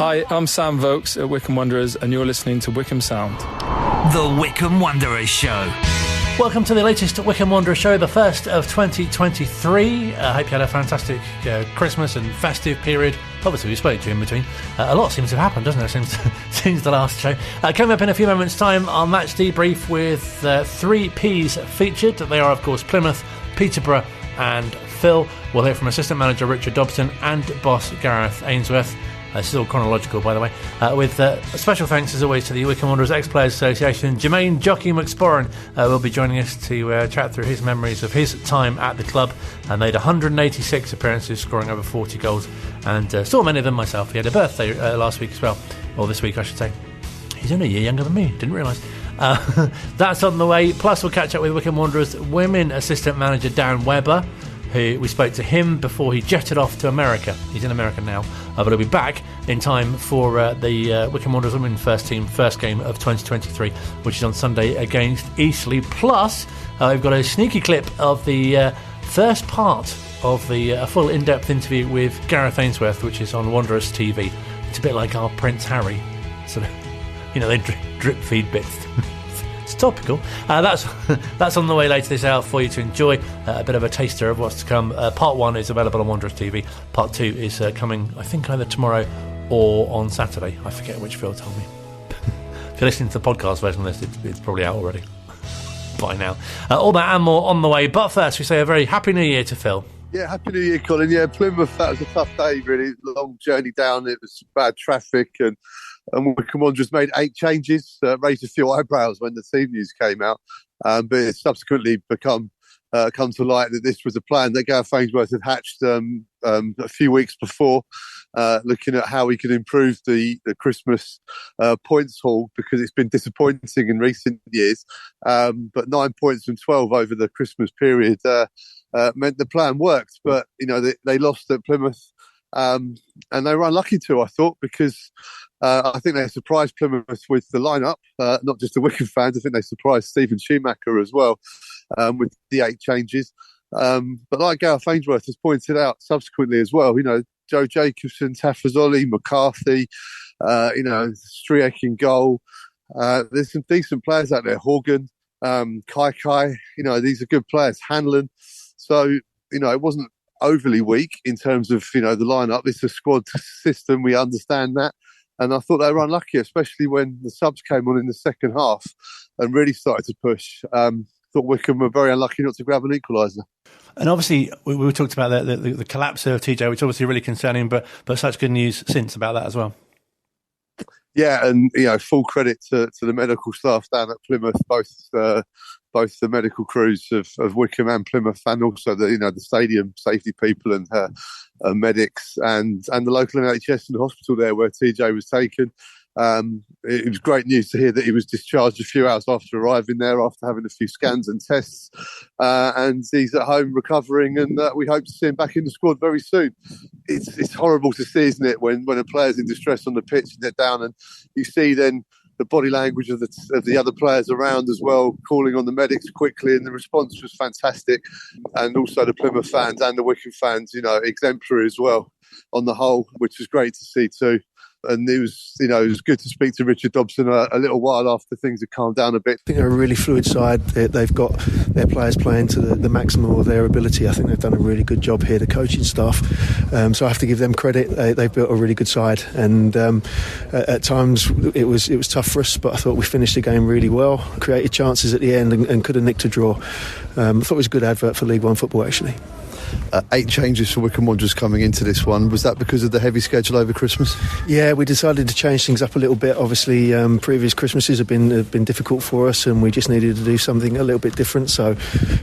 Hi, I'm Sam Vokes at Wycombe Wanderers, and you're listening to Wycombe Sound. The Wycombe Wanderers Show. Welcome to the latest Wycombe Wanderers Show, the first of 2023. I hope you had a fantastic Christmas and festive period. Obviously, we spoke to you in between. A lot seems to have happened, doesn't it, since the last show. Coming up in a few moments' time, our match debrief with 3 Ps featured. They are, of course, Plymouth, Peterborough and Phil. We'll hear from assistant manager Richard Dobson and boss Gareth Ainsworth. This is all chronological, by the way. With special thanks, as always, to the Wycombe Wanderers Ex-Players Association. Jermaine Jockey McSporran will be joining us to chat through his memories of his time at the club. And made 186 appearances, scoring over 40 goals. And saw many of them myself. He had a birthday last week as well. Or this week, I should say. He's only a year younger than me. Didn't realise. That's on the way. Plus, we'll catch up with Wycombe Wanderers women assistant manager Dan Webber, who we spoke to him before he jetted off to America. He's in America now, but he'll be back in time for the Wycombe Wanderers women first team first game of 2023, which is on Sunday against Eastleigh. Plus, we've got a sneaky clip of the first part of the full in-depth interview with Gareth Ainsworth, which is on WanderersTV. It's a bit like our Prince Harry, sort of, they drip feed bits. It's topical. That's on the way later this hour for you to enjoy. A bit of a taster of what's to come. Part 1 is available on Wanderers TV. Part 2 is coming, I think, either tomorrow or on Saturday. I forget which Phil told me. If you're listening to the podcast version of this, it's probably out already by now. All that and more on the way. But first, we say a very Happy New Year to Phil. Yeah, Happy New Year, Colin. Yeah, Plymouth, that was a tough day, really. Long journey down. It was bad traffic and Wycombe Wanderers made 8 changes, raised a few eyebrows when the team news came out, but it's subsequently come to light that this was a plan that Gareth Ainsworth had hatched a few weeks before, looking at how we could improve the Christmas points haul, because it's been disappointing in recent years, but 9 points from 12 over the Christmas period meant the plan worked, but they lost at Plymouth. And they were unlucky too, I thought, because I think they surprised Plymouth with the lineup, not just the Wycombe fans. I think they surprised Stephen Schumacher as well with the 8 changes. But like Gareth Ainsworth has pointed out subsequently as well, Joe Jacobson, Tafazoli, McCarthy, Striek in goal. There's some decent players out there. Horgan, Kai, these are good players. Hanlon. So, it wasn't overly weak in terms of the lineup. It's a squad system, we understand that, and I thought they were unlucky, especially when the subs came on in the second half and really started to push. Thought Wycombe were very unlucky not to grab an equaliser. And obviously we talked about the collapse of TJ, which is obviously really concerning, but such good news since about that as well. Yeah, and full credit to the medical staff down at Plymouth, both the medical crews of Wycombe and Plymouth, and also the stadium safety people and medics and the local NHS and the hospital there where TJ was taken. It was great news to hear that he was discharged a few hours after arriving there, after having a few scans and tests, and he's at home recovering, and we hope to see him back in the squad very soon. It's horrible to see, isn't it, when a player's in distress on the pitch and they're down, and you see then the body language of the other players around as well, calling on the medics quickly, and the response was fantastic. And also the Plymouth fans and the Wycombe fans, exemplary as well on the whole, which was great to see too. And it was good to speak to Richard Dobson a little while after things had calmed down a bit. I think they're a really fluid side. They've got their players playing to the maximum of their ability. I think they've done a really good job here, the coaching staff. So I have to give them credit. They've built a really good side. And at times it was tough for us, but I thought we finished the game really well. Created chances at the end and could have nicked a draw. I thought it was a good advert for League One football, actually. 8 changes for Wycombe Wanderers coming into this one. Was that because of the heavy schedule over Christmas? Yeah, we decided to change things up a little bit. Obviously, previous Christmases have been difficult for us, and we just needed to do something a little bit different. So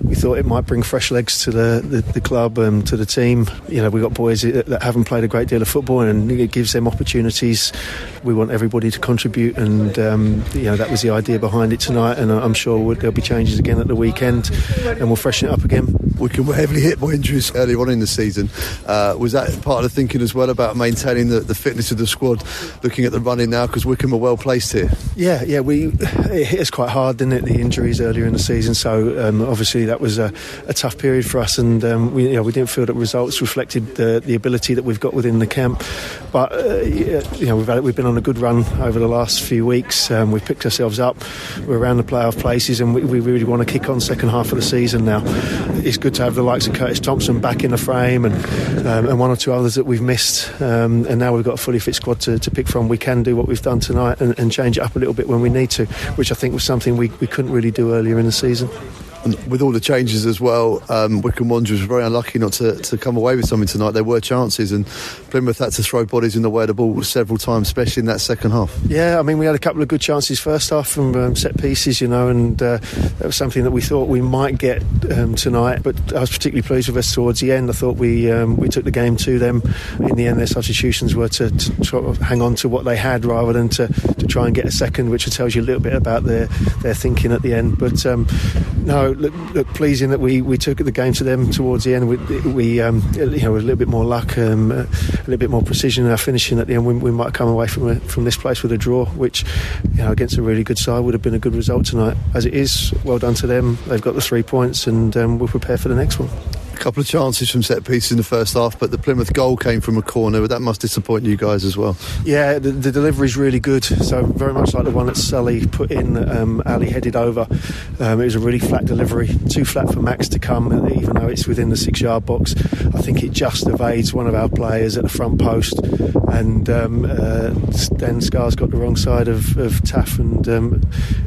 we thought it might bring fresh legs to the club and to the team. We've got boys that haven't played a great deal of football, and it gives them opportunities. We want everybody to contribute, and that was the idea behind it tonight. And I'm sure there'll be changes again at the weekend, and we'll freshen it up again. Wycombe were heavily hit by injuries earlier on in the season. Was that part of the thinking as well about maintaining the fitness of the squad, looking at the running now, because Wycombe are well placed here? Yeah, it hit us quite hard, didn't it, the injuries earlier in the season, so obviously that was a tough period for us, and we didn't feel that results reflected the ability that we've got within the camp, but we've been on a good run over the last few weeks. We've picked ourselves up, we're around the playoff places, and we really want to kick on second half of the season now. It's good to have the likes of Curtis Thompson back in the frame, and one or two others that we've missed, and now we've got a fully fit squad to pick from. We can do what we've done tonight and change it up a little bit when we need to, which I think was something we couldn't really do earlier in the season. And with all the changes as well, Wycombe Wanderers were very unlucky not to come away with something tonight. There were chances, and Plymouth had to throw bodies in the way of the ball several times, especially in that second half. Yeah, I mean, we had a couple of good chances first half from set pieces, and that was something that we thought we might get tonight, but I was particularly pleased with us towards the end. I thought we took the game to them. In the end, their substitutions were to sort of hang on to what they had rather than to try and get a second, which tells you a little bit about their thinking at the end. But no, look, pleasing that we took the game to them towards the end. We with a little bit more luck, a little bit more precision in our finishing at the end. We might come away from this place with a draw, which against a really good side would have been a good result tonight. As it is, well done to them. They've got the 3 points, and we'll prepare for the next one. A couple of chances from set pieces in the first half, but the Plymouth goal came from a corner. That must disappoint you guys as well. Yeah, the delivery is really good, so very much like the one that Sully put in. Ali headed over. It was a really flat delivery, too flat for Max to come, even though it's within the 6-yard box. I think it just evades one of our players at the front post, and then Scar's got the wrong side of Taff and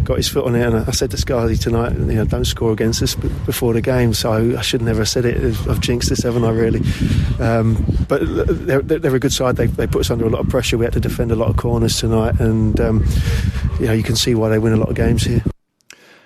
got his foot on it. And I said to Scarsy tonight, don't score against us before the game, so I should never have said it. I've jinxed this, haven't I, really? But they're a good side. They put us under a lot of pressure. We had to defend a lot of corners tonight, and you can see why they win a lot of games here.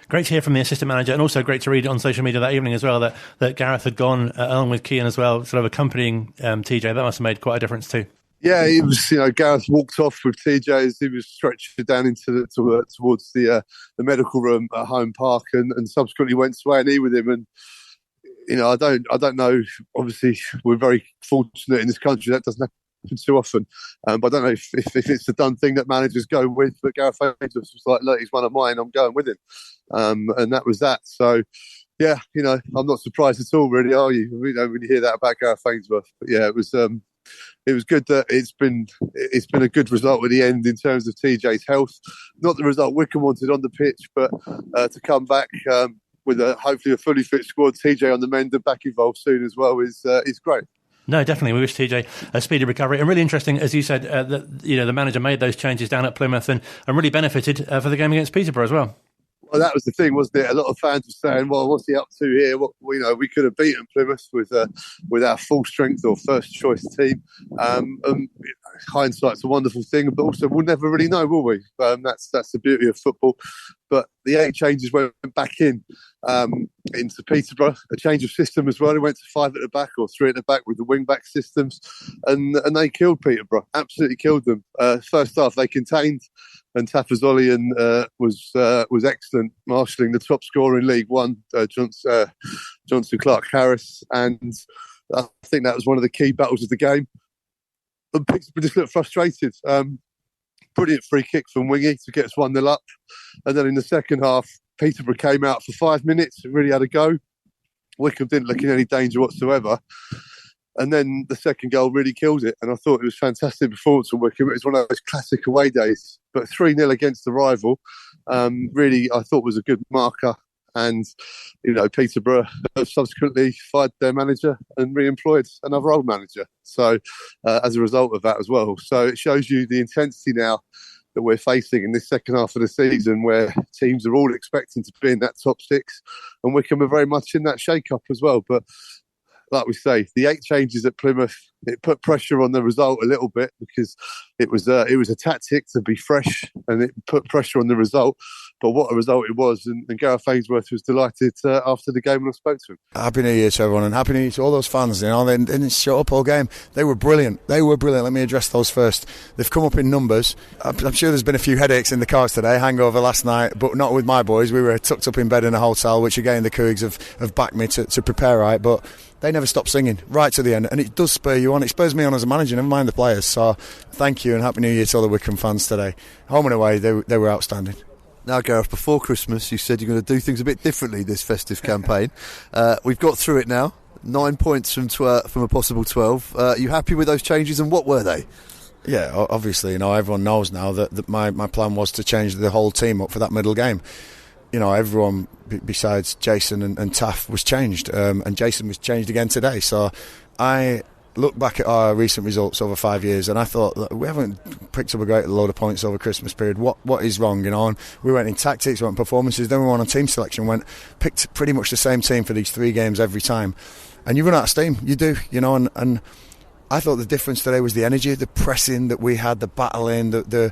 Great to hear from the assistant manager, and also great to read on social media that evening as well that Gareth had gone along with Kean as well, sort of accompanying TJ. That must have made quite a difference too. Yeah, he was. Gareth walked off with TJ as he was stretched down into towards the medical room at Home Park, and subsequently went to A&E with him. And I don't know. Obviously, we're very fortunate in this country. That doesn't happen too often. But I don't know if it's the done thing that managers go with. But Gareth Ainsworth was like, look, he's one of mine. I'm going with him. And that was that. So, yeah, I'm not surprised at all, really, are you? We don't really hear that about Gareth Ainsworth. But yeah, it was good that it's been a good result at the end in terms of TJ's health. Not the result Wycombe wanted on the pitch, but to come back with hopefully a fully fit squad, TJ on the mend and back involved soon as well is great. No, definitely. We wish TJ a speedy recovery. And really interesting, as you said, that the manager made those changes down at Plymouth and really benefited for the game against Peterborough as well. Well, that was the thing, wasn't it? A lot of fans were saying, "Well, what's he up to here?" We could have beaten Plymouth with our full strength or first choice team. Hindsight's a wonderful thing, but also we'll never really know, will we? That's the beauty of football. But the 8 changes went back into Peterborough. A change of system as well. They went to 5 at the back or 3 at the back with the wing back systems, and they killed Peterborough. Absolutely killed them. First half they contained. And Tafazolian was excellent, marshalling the top scorer in League One, Johnson Clark-Harris, and I think that was one of the key battles of the game. And Peterborough just looked frustrated. Brilliant free kick from Wingy to get us 1-0 up. And then in the second half, Peterborough came out for 5 minutes and really had a go. Wycombe didn't look in any danger whatsoever. And then the second goal really killed it. And I thought it was a fantastic performance from Wycombe. It was one of those classic away days. But 3-0 against the rival, really, I thought was a good marker. And, Peterborough have subsequently fired their manager and re-employed another old manager. So, as a result of that as well. So it shows you the intensity now that we're facing in this second half of the season, where teams are all expecting to be in that top 6. And Wycombe are very much in that shake-up as well. But like we say, the 8 changes at Plymouth it put pressure on the result a little bit, because it was a tactic to be fresh, and it put pressure on the result. But what a result it was, and Gareth Ainsworth was delighted after the game when I spoke to him. Happy New Year to everyone, and Happy New Year to all those fans. You know, they didn't shut up all game. They were brilliant. Let me address those first. They've come up in numbers. I'm sure there's been a few headaches in the cars today, hangover last night, but not with my boys. We were tucked up in bed in a hotel, which again the Cougs have backed me to prepare right, but they never stopped singing right to the end, and it does spur you on. It spurs me on as a manager, never mind the players. So thank you, and Happy New Year to all the Wycombe fans today. Home and away, they were outstanding. Now, Gareth, before Christmas, you said you're going to do things a bit differently this festive campaign. We've got through it now. 9 points from a possible 12. Are you happy with those changes, and what were they? Yeah, obviously, everyone knows now that my plan was to change the whole team up for that middle game. Everyone besides Jason and Taff was changed, and Jason was changed again today. So I look back at our recent results over 5 years, and I thought that we haven't picked up a great load of points over Christmas period. What is wrong? And we went in tactics, we went in performances, then we went on team selection, picked pretty much the same team for these 3 games every time, and you run out of steam. You do, and I thought the difference today was the energy, the pressing that we had, the battling, the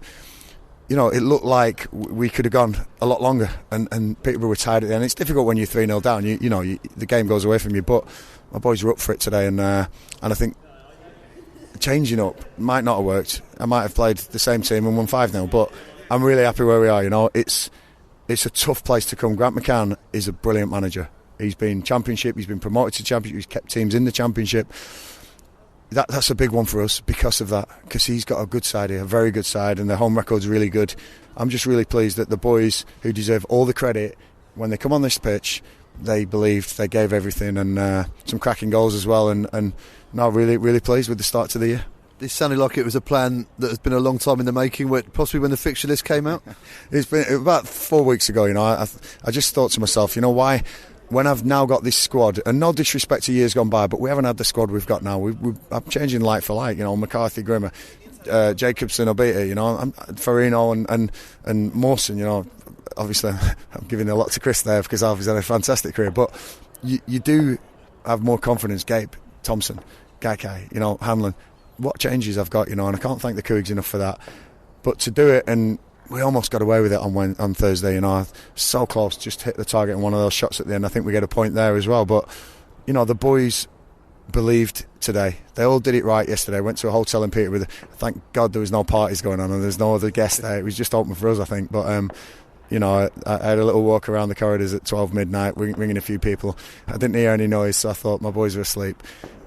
it looked like we could have gone a lot longer, and Peterborough were tired at the end. It's difficult when you're 3-0 down. The game goes away from you, but my boys were up for it today, and I think changing up might not have worked. I might have played the same team and won 5-0, but I'm really happy where we are. It's a tough place to come. Grant McCann is a brilliant manager. He's been Championship, he's been promoted to Championship, he's kept teams in the Championship. That's a big one for us because of that, because he's got a good side here, a very good side, and the home record's really good. I'm just really pleased that the boys, who deserve all the credit, when they come on this pitch, they believed, they gave everything, and some cracking goals as well, and now really, really pleased with the start to the year. This sounded like it was a plan that has been a long time in the making, possibly when the fixture list came out? It's been about 4 weeks ago, I just thought to myself, why... When I've now got this squad, and no disrespect to years gone by, but we haven't had the squad we've got now. I'm changing like for like, McCarthy, Grimmer, Jacobson, Obita, Farino and Mawson, Obviously, I'm giving a lot to Chris there because Alfie's had a fantastic career, but you do have more confidence. Gabe, Thompson, Gaikai, Hanlon. What changes I've got, and I can't thank the Cougs enough for that. But to do it, and we almost got away with it on Thursday, so close, just hit the target in one of those shots at the end. I think we get a point there as well, but the boys believed today. They all did it right yesterday. Went to a hotel in Peterborough. Thank God there was no parties going on and there's no other guests there. It was just open for us, I think, but I had a little walk around the corridors at 12 midnight, ringing a few people. I didn't hear any noise, so I thought my boys were asleep.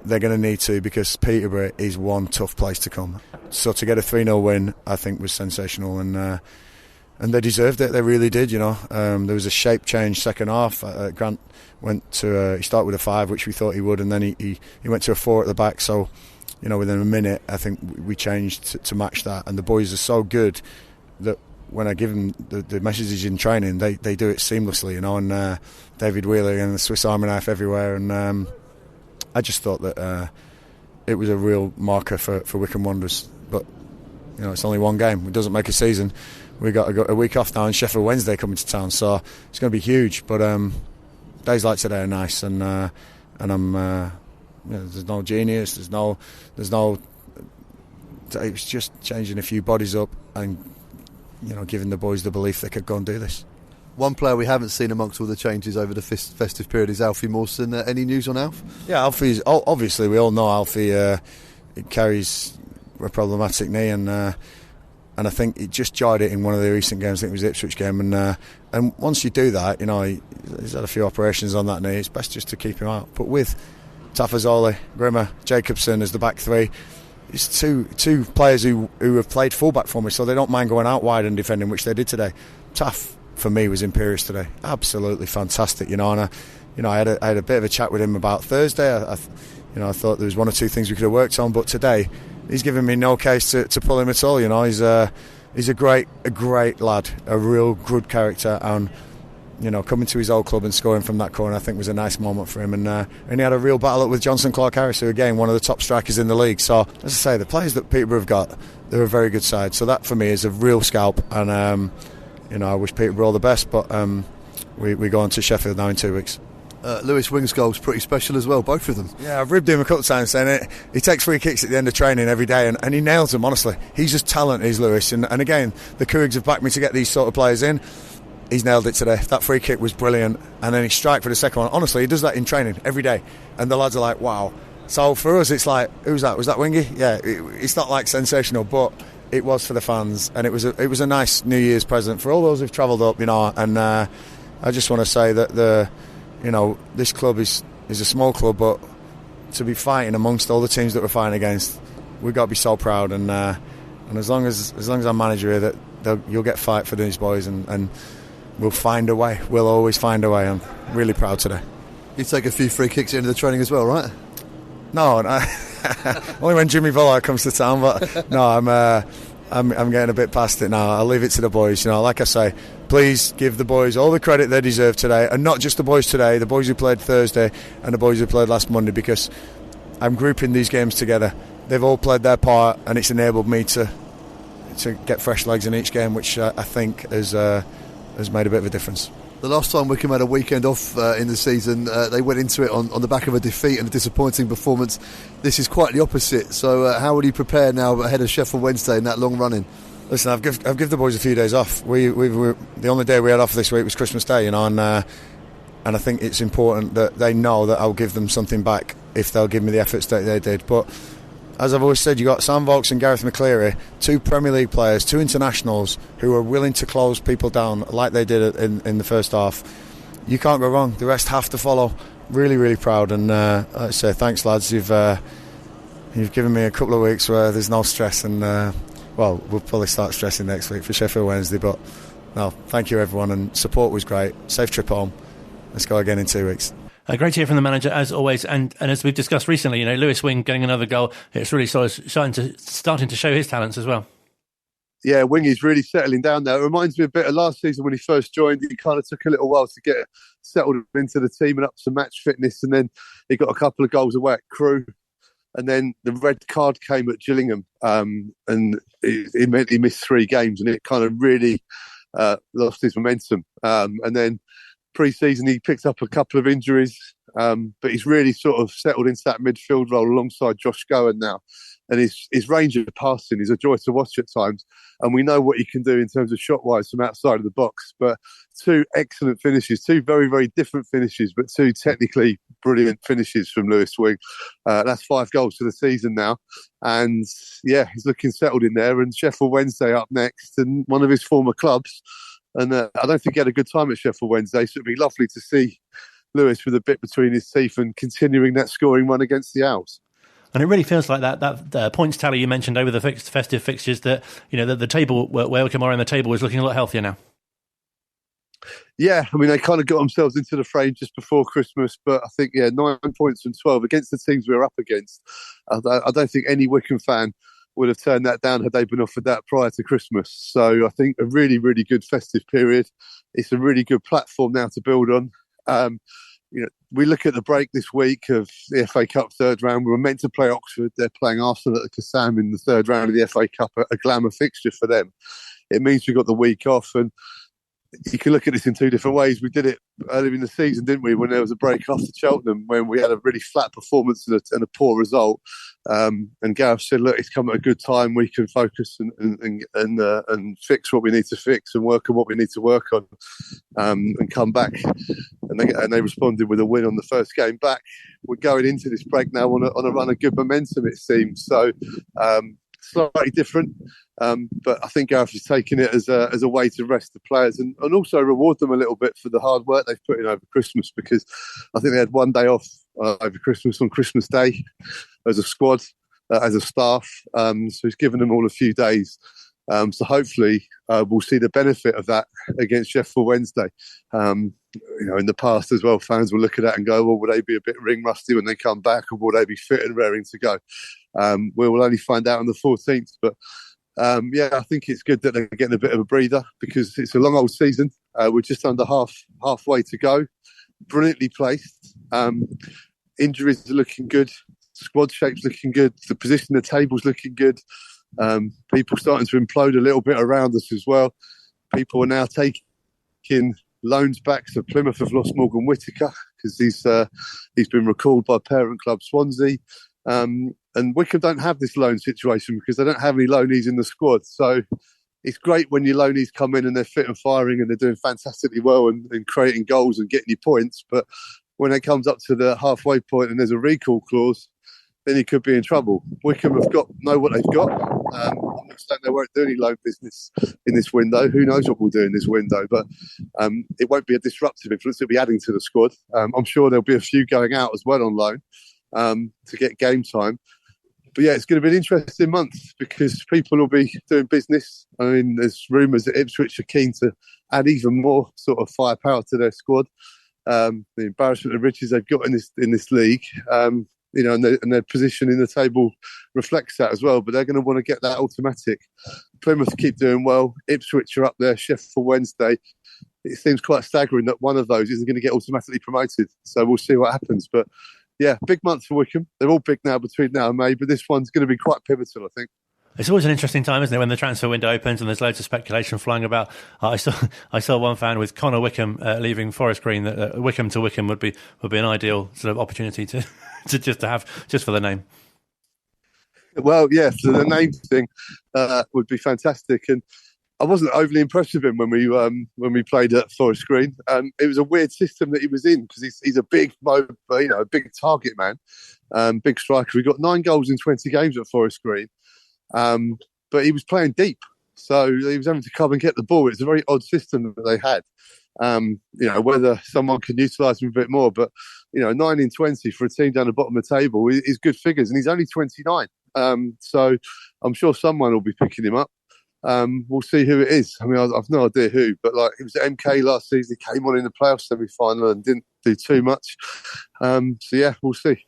They're going to need to, because Peterborough is one tough place to come. So to get a 3-0 win, I think, was sensational, and they deserved it. They really did. There was a shape change second half. Grant went to he started with a 5, which we thought he would, and then he went to a 4 at the back. So within a minute, I think we changed to match that. And the boys are so good that when I give them the messages in training, they do it seamlessly. And David Wheeler and the Swiss Army knife everywhere, and I just thought that it was a real marker for Wycombe Wanderers. But it's only one game. It doesn't make a season. We got a week off now, and Sheffield Wednesday coming to town, so it's going to be huge. But days like today are nice, and I'm there's no genius. There's no. It was just changing a few bodies up and giving the boys the belief they could go and do this. One player we haven't seen amongst all the changes over the festive period is Alfie Mawson. Any news on Alf? Yeah, Alfie's obviously, we all know Alfie carries a problematic knee, and I think he just jarred it in one of the recent games. I think it was the Ipswich game, and once you do that, he's had a few operations on that knee. It's best just to keep him out. But with Tafazoli, Grimmer, Jacobson as the back 3, it's two players who have played fullback for me, so they don't mind going out wide and defending, which they did today. Taff, for me, was imperious today. Absolutely fantastic, and I had a bit of a chat with him about Thursday. I thought there was 1 or 2 things we could have worked on, but today he's given me no case to pull him at all. He's a great lad, a real good character, and coming to his old club and scoring from that corner, I think, was a nice moment for him. And he had a real battle up with Johnson Clark-Harris, who again one of the top strikers in the league. So as I say, the players that Peterborough have got, they're a very good side. So that for me is a real scalp, and I wish Peterborough all the best. But we go on to Sheffield now in 2 weeks. Lewis Wing's goal's pretty special as well, both of them. Yeah, I've ribbed him a couple of times saying it. He takes free kicks at the end of training every day and he nails them, honestly. He's just talent, he's Lewis. And again, the Cougs have backed me to get these sort of players in. He's nailed it today. That free kick was brilliant. And then he strike for the second one. Honestly, he does that in training every day. And the lads are like, wow. So for us, it's like, who's that? Was that Wingy? Yeah, it's not like sensational, but it was for the fans. And it was a nice New Year's present for all those who've travelled up, And I just want to say that this club is a small club, but to be fighting amongst all the teams that we're fighting against, we've got to be so proud. And as long as I'm manager here, that you'll get fight for these boys, and we'll find a way. We'll always find a way. I'm really proud today. You take a few free kicks into the training as well, right? No, only when Jimmy Vollard comes to town. But no, I'm getting a bit past it now. I'll leave it to the boys. Like I say, please give the boys all the credit they deserve today, and not just the boys today, the boys who played Thursday and the boys who played last Monday, because I'm grouping these games together. They've all played their part, and it's enabled me to get fresh legs in each game, which I think has made a bit of a difference. The last time Wycombe had a weekend off in the season, they went into it on the back of a defeat and a disappointing performance. This is quite the opposite. So how will you prepare now ahead of Sheffield Wednesday in that long running? Listen, I've given the boys a few days off. We the only day we had off this week was Christmas Day, and I think it's important that they know that I'll give them something back if they'll give me the efforts that they did. But as I've always said, you've got Sam Vokes and Gareth McCleary, two Premier League players, two internationals who are willing to close people down like they did in the first half. You can't go wrong. The rest have to follow. Really, really proud. And like I say, thanks, lads. You've given me a couple of weeks where there's no stress. And, we'll probably start stressing next week for Sheffield Wednesday. But, no, thank you, everyone. And support was great. Safe trip home. Let's go again in 2 weeks. Great to hear from the manager, as always. And as we've discussed recently, Lewis Wing getting another goal, it's really starting to show his talents as well. Yeah, Wingy's really settling down now. It reminds me a bit of last season when he first joined. He kind of took a little while to get settled into the team and up to match fitness. And then he got a couple of goals away at Crewe. And then the red card came at Gillingham. And he missed 3 games. And it kind of really lost his momentum. And then pre-season he picked up a couple of injuries, but he's really sort of settled into that midfield role alongside Josh Gowan now, and his range of passing is a joy to watch at times, and we know what he can do in terms of shot wise from outside of the box. But 2 excellent finishes, 2 very, very different finishes, but 2 technically brilliant finishes from Lewis Wing. That's 5 goals for the season now, and yeah, he's looking settled in there. And Sheffield Wednesday up next, and one of his former clubs. And I don't think he had a good time at Sheffield Wednesday, so it'd be lovely to see Lewis with a bit between his teeth and continuing that scoring run against the Owls. And it really feels like that points tally you mentioned over the festive fixtures, that the table where Wycombe are in the table is looking a lot healthier now. Yeah, I mean, they kind of got themselves into the frame just before Christmas, but I think 9 points from 12 against the teams we were up against. I don't think any Wycombe fan would have turned that down had they been offered that prior to Christmas. So I think a really, really good festive period. It's a really good platform now to build on. We look at the break this week of the FA Cup third round. We were meant to play Oxford. They're playing Arsenal at the Kassam in the third round of the FA Cup, a glamour fixture for them. It means we got the week off, and you can look at this in 2 different ways. We did it earlier in the season, didn't we, when there was a break after Cheltenham, when we had a really flat performance and a poor result. And Gareth said, look, it's come at a good time. We can focus and fix what we need to fix and work on what we need to work on, and come back. And they responded with a win on the first game back. We're going into this break now on a run of good momentum, it seems. So slightly different. But I think Gareth is taking it as a way to rest the players and also reward them a little bit for the hard work they've put in over Christmas, because I think they had 1 day off over Christmas on Christmas Day as a squad, as a staff. So he's given them all a few days. So hopefully we'll see the benefit of that against Sheffield Wednesday. In the past as well, fans will look at that and go, well, will they be a bit ring rusty when they come back, or will they be fit and raring to go? We will only find out on the 14th. But I think it's good that they're getting a bit of a breather, because it's a long old season. We're just under halfway to go. Brilliantly placed. Injuries are looking good. Squad shape's looking good. The position of the table's looking good. People starting to implode a little bit around us as well. People are now taking loans back. So Plymouth have lost Morgan Whittaker. because he's been recalled by parent club Swansea. And Wycombe don't have this loan situation because they don't have any loanees in the squad. So it's great when your loanees come in and they're fit and firing and they're doing fantastically well and creating goals and getting you points. But when it comes up to the halfway point and there's a recall clause, then you could be in trouble. Wycombe know what they've got. I'm not saying they won't do any loan business in this window. Who knows what we'll do in this window? But it won't be a disruptive influence. It'll be adding to the squad. I'm sure there'll be a few going out as well on loan to get game time. But yeah, it's going to be an interesting month because people will be doing business. I mean, there's rumours that Ipswich are keen to add even more sort of firepower to their squad. The embarrassment of riches they've got in this league, and their position in the table reflects that as well. But they're going to want to get that automatic. Plymouth keep doing well. Ipswich are up there. Sheffield Wednesday. It seems quite staggering that one of those isn't going to get automatically promoted. So we'll see what happens. But yeah, big month for Wycombe. They're all big now between now and May, but this one's going to be quite pivotal, I think. It's always an interesting time, isn't it, when the transfer window opens and there's loads of speculation flying about. I saw one fan with Connor Wycombe leaving Forest Green that Wycombe to Wycombe would be an ideal sort of opportunity to have for the name. Well, yeah, so the name thing would be fantastic, and I wasn't overly impressed with him when we played at Forest Green. It was a weird system that he was in because he's a big target man, big striker. We got 9 goals in 20 games at Forest Green, but he was playing deep, so he was having to come and get the ball. It's a very odd system that they had. Whether someone can utilise him a bit more, but 9 in 20 for a team down the bottom of the table is good figures, and he's only 29. So I'm sure someone will be picking him up. We'll see who it is. I mean, I've no idea who, but it was at MK last season. He came on in the playoff semi-final and didn't do too much. So yeah, we'll see.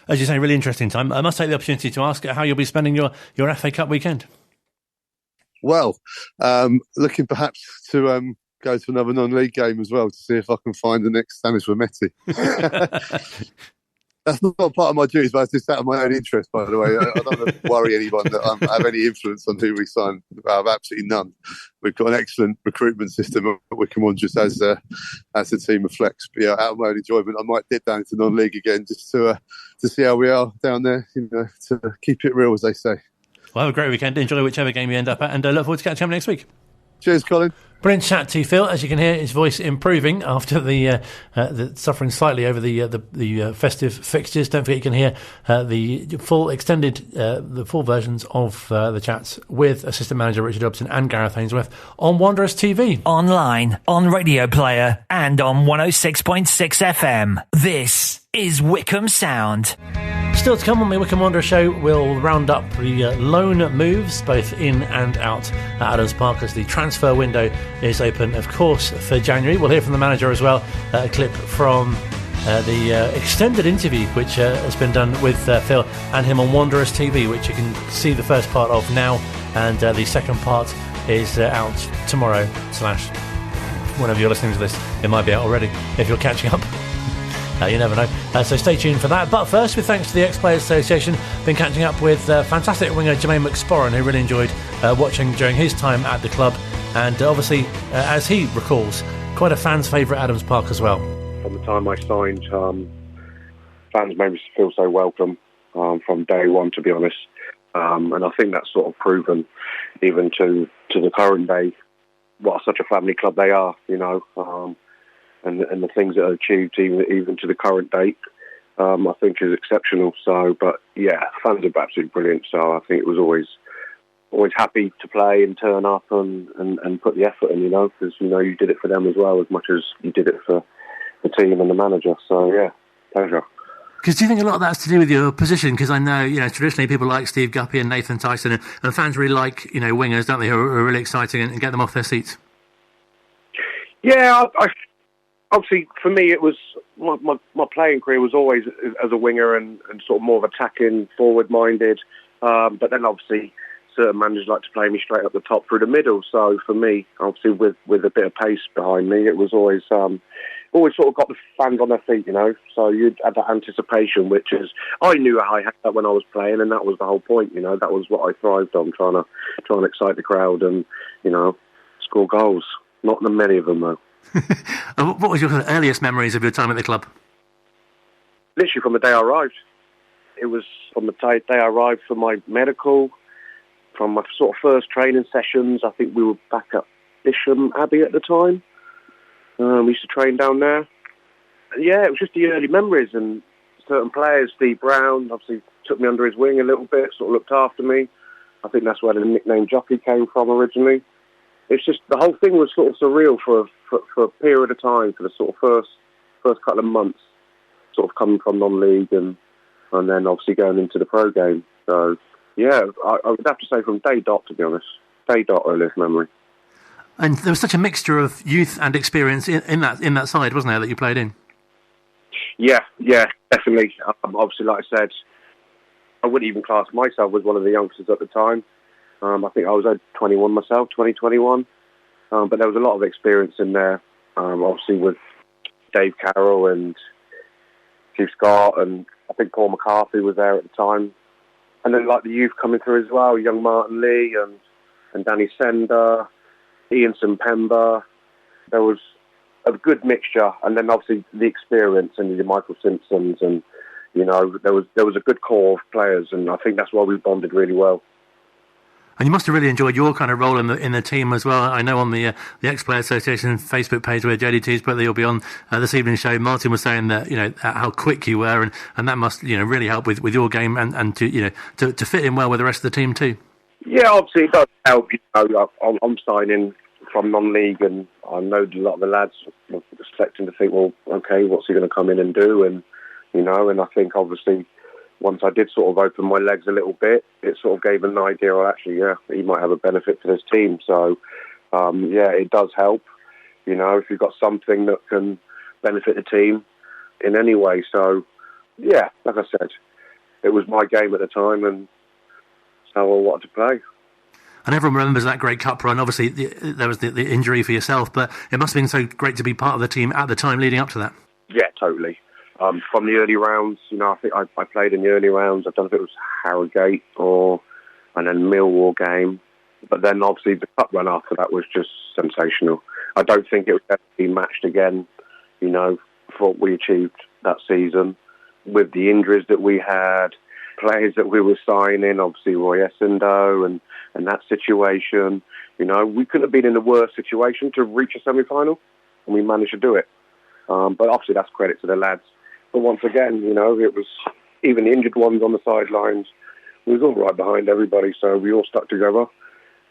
As you say, really interesting time. I must take the opportunity to ask how you'll be spending your FA Cup weekend. Well, looking perhaps to go to another non-league game as well to see if I can find the next Stanis Vermetti. That's not part of my duties, but it's just out of my own interest, by the way. I don't want to worry anyone that I have any influence on who we sign. I have absolutely none. We've got an excellent recruitment system at Wycombe Wanderers as the team reflects. But yeah, out of my own enjoyment, I might dip down into non-league again just to see how we are down there, to keep it real, as they say. Well, have a great weekend. Enjoy whichever game you end up at, and look forward to catching up next week. Cheers, Colin. Brilliant chat to Phil. As you can hear, his voice improving after the suffering slightly over the festive fixtures. Don't forget you can hear the full versions of the chats with assistant manager Richard Dobson and Gareth Ainsworth on Wanderers TV, online, on Radio Player, and on 106.6 FM. This is Wycombe Sound. Still to come on the Wycombe Wanderers Show, we'll round up the loan moves, both in and out at Adams Park, as the transfer window is open, of course, for January. We'll hear from the manager as well, a clip from the extended interview which has been done with Phil and him on Wanderers TV, which you can see the first part of now, and the second part is out tomorrow / whenever you're listening to this. It might be out already if you're catching up. You never know. So stay tuned for that. But first, with thanks to the Ex-Players Association, been catching up with fantastic winger Jermaine McSporran, who really enjoyed watching during his time at the club. And obviously, as he recalls, quite a fan's favourite Adams Park as well. From the time I signed, fans made me feel so welcome from day one, to be honest. And I think that's sort of proven, even to the current day, what such a family club they are, and the things that are achieved even to the current date, I think is exceptional. So, but yeah, fans are absolutely brilliant. So I think it was always happy to play and turn up and put the effort in, because you did it for them as well as much as you did it for the team and the manager. So yeah, pleasure. Because do you think a lot of that's to do with your position? Because I know, traditionally people like Steve Guppy and Nathan Tyson, and fans really like, wingers, don't they, who are really exciting and get them off their seats. Yeah, obviously, for me, it was my playing career was always as a winger and sort of more of attacking, forward-minded. But then, obviously, certain managers like to play me straight up the top through the middle. So for me, obviously, with a bit of pace behind me, it was always sort of got the fans on their feet, So you had that anticipation, which is I knew I had that when I was playing, and that was the whole point. That was what I thrived on, trying to excite the crowd and score goals. Not many of them though. What was your earliest memories of your time at the club? literally from the day I arrived. It was from the day I arrived for my medical, from my sort of first training sessions. I think we were back at Bisham Abbey at the time. We used to train down there. And yeah, it was just the early memories, and certain players, Steve Brown, obviously took me under his wing a little bit, sort of looked after me. I think that's where the nickname Jockey came from originally. It's just, the whole thing was sort of surreal for a period of time, for the sort of first couple of months, sort of coming from non-league and then obviously going into the pro game. So, yeah, I would have to say from day dot, to be honest. Day dot, earliest memory. And there was such a mixture of youth and experience in that side, wasn't there, that you played in? Yeah, definitely. Obviously, like I said, I wouldn't even class myself as one of the youngsters at the time. I think I was 21 myself, 2021. But there was a lot of experience in there, obviously with Dave Carroll and Steve Scott, and I think Paul McCarthy was there at the time. And then like the youth coming through as well, young Martin Lee and Danny Sender, Ian Simpemba. There was a good mixture, and then obviously the experience and the Michael Simpsons, and you know, there was a good core of players, and I think that's why we bonded really well. And you must have really enjoyed your kind of role in the team as well. I know on the Ex-Player Association Facebook page where JDT's brother will be on this evening's show, Martin was saying that, you know, how quick you were, and that must, you know, really help with your game and to, you know, to fit in well with the rest of the team too. Yeah, obviously it does help. You know, I'm signing from non-league, and I know a lot of the lads were expecting to think, well, okay, what's he going to come in and do? And you know, and I think obviously once I did sort of open my legs a little bit, it sort of gave an idea, well, actually, yeah, he might have a benefit for this team. So, yeah, it does help, you know, if you've got something that can benefit the team in any way. So, yeah, like I said, it was my game at the time, and it's how I wanted to play. And everyone remembers that great cup run. Obviously, there was the injury for yourself, but it must have been so great to be part of the team at the time leading up to that. Yeah, totally. From the early rounds, you know, I think I played in the early rounds. I don't know if it was Harrogate and then Millwall game. But then obviously the cup run after that was just sensational. I don't think it would ever be matched again, you know, for what we achieved that season. With the injuries that we had, players that we were signing, obviously Roy Essendon and that situation, you know, we couldn't have been in a worse situation to reach a semi-final, and we managed to do it. But obviously that's credit to the lads. But once again, you know, it was even the injured ones on the sidelines. We was all right behind everybody, so we all stuck together,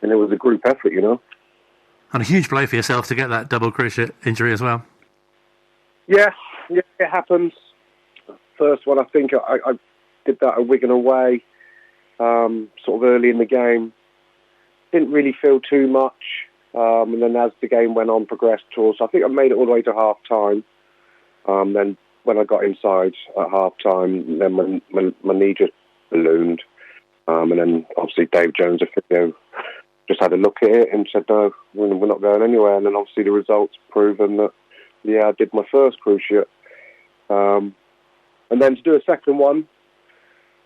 and it was a group effort, you know. And a huge blow for yourself to get that double cruciate injury as well. Yeah, it happens. First one, I think I did that at Wigan away, sort of early in the game. Didn't really feel too much, and then as the game went on, progressed towards, I think I made it all the way to half time. Then when I got inside at half time, then my knee just ballooned. And then obviously Dave Jones, the physio, just had a look at it and said, no, we're not going anywhere. And then obviously the results proven that, yeah, I did my first cruciate. And then to do a second one,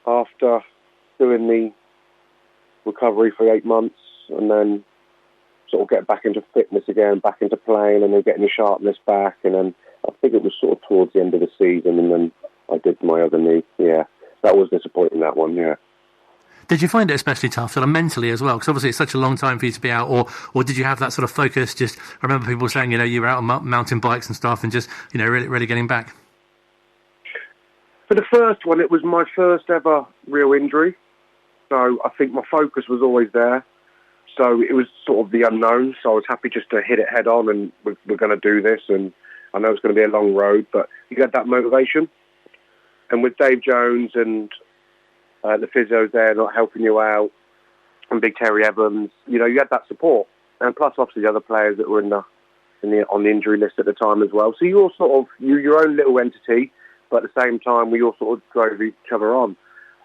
after doing the recovery for 8 months, and then sort of get back into fitness again, back into playing, and then getting the sharpness back, and then I think it was sort of towards the end of the season, and then I did my other knee. Yeah, that was disappointing, that one, yeah. Did you find it especially tough, sort of mentally as well? Because obviously it's such a long time for you to be out, or did you have that sort of focus? Just, I remember people saying, you know, you were out on mountain bikes and stuff, and just, you know, really getting back. For the first one, it was my first ever real injury, so I think my focus was always there. So it was sort of the unknown, so I was happy just to hit it head on, and we're going to do this, and I know it's going to be a long road, but you get that motivation. And with Dave Jones and the physios there not helping you out, and Big Terry Evans, you know, you had that support. And plus, obviously, the other players that were on the injury list at the time as well. So you all sort of, your own little entity, but at the same time, we all sort of drove each other on.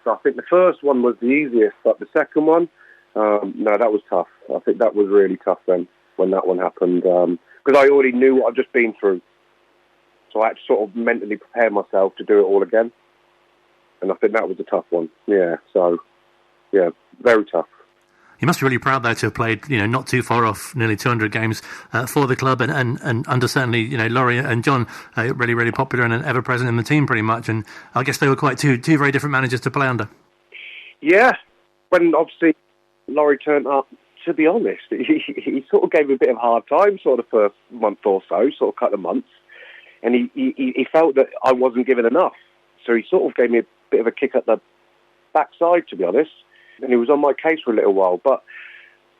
So I think the first one was the easiest, but the second one, no, that was tough. I think that was really tough then, when that one happened, because I already knew what I'd just been through. So I had to sort of mentally prepare myself to do it all again. And I think that was a tough one. Yeah, so, yeah, very tough. You must be really proud, though, to have played, not too far off nearly 200 games for the club, and under certainly, Laurie and John, really, really popular and ever present in the team, pretty much. And I guess they were quite two very different managers to play under. Yeah, when obviously Laurie turned up, to be honest, he sort of gave me a bit of a hard time, sort of first month or so, sort of couple of months, and he felt that I wasn't giving enough, so he sort of gave me a bit of a kick at the backside, to be honest. And he was on my case for a little while, but